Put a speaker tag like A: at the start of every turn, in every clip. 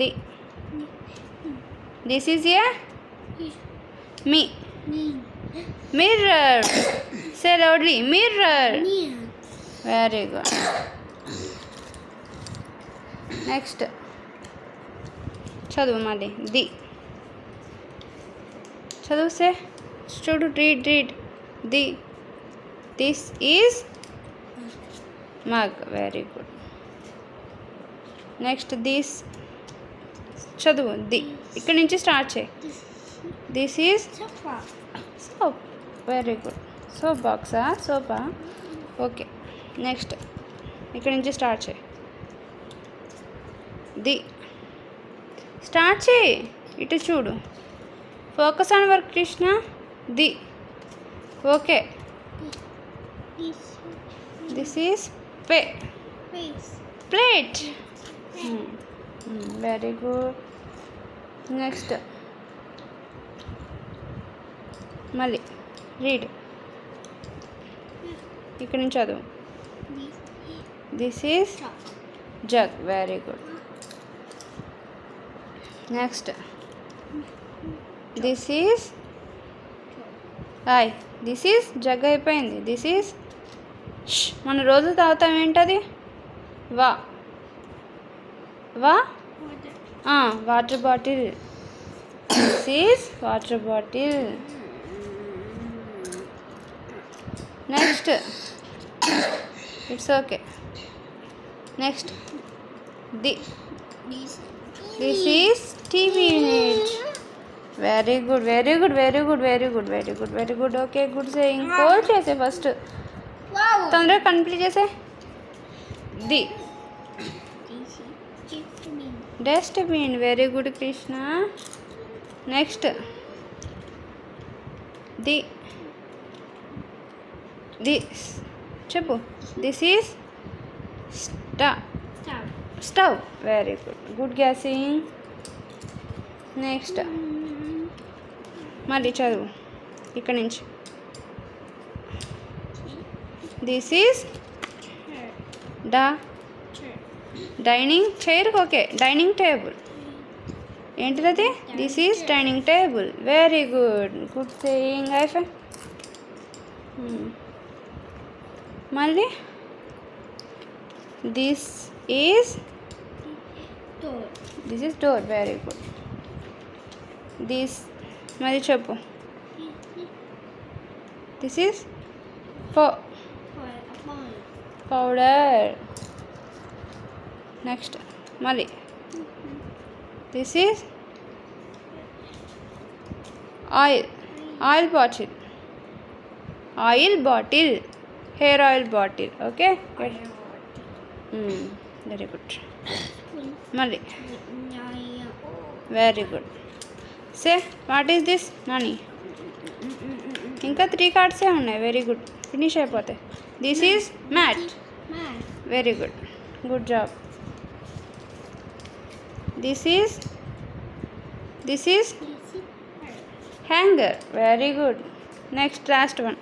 A: the. This is a me. Mirror. Say loudly, mirror. Very good. Next. చదువు మళ్ళీ the. చదువు సే. Student read. The. This is mug. Very good. Next this. చదువు the. ఇక్కడ నుంచి start చేయి. This is soap. Very good. Soap box. Soap. Okay. Next. ఇక్కడ నుంచి start చేయి. ది. స్టార్ట్ చేయి. ఇటు చూడు. Focus on work Krishna. The. Okay. This is plate. Very good. Next మళ్ళీ రీడ్. ఇక్కడ నుంచి చదువు. This is jug. Very good. Next this is this is jug అయిపోయింది. దిస్ ఈజ్ మనం రోజు తాగుతాం. ఏంటది? వా water bottle. This is water bottle. Next it's okay. Next this is TV unit. Very good. Okay good saying. Fold చేసే first. తొందరగా complete చేసే. The dustbin. Very good Krishna. Next this చెప్పు. This is stove. Very good guessing. Next మళ్ళీ చదువు ఇక్కడ నుంచి. This is dining chair. Okay dining table. ఏంటిది? This is dining table. Very good saying. అయిపోయి మళ్ళీ this is door. Very good. This మళ్ళీ చెప్పు. This is powder. నెక్స్ట్ మళ్ళీ this is oil bottle. Hair oil bottle. Okay very good. మళ్ళీ very good. Say what is this Nani? ఇంకా 3 కార్డ్సే ఉన్నాయి. Very good. Finish అయిపోతాయి. This is mat. Very good job. This is hanger. Very good. Next last one.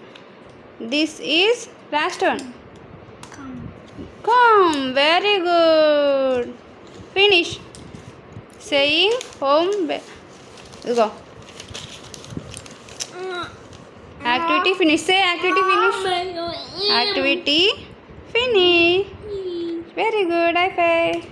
A: This is last one comb. Very good. Finish saying home. Go. Activity finish. Say activity finish. Activity finish. Very good. High five.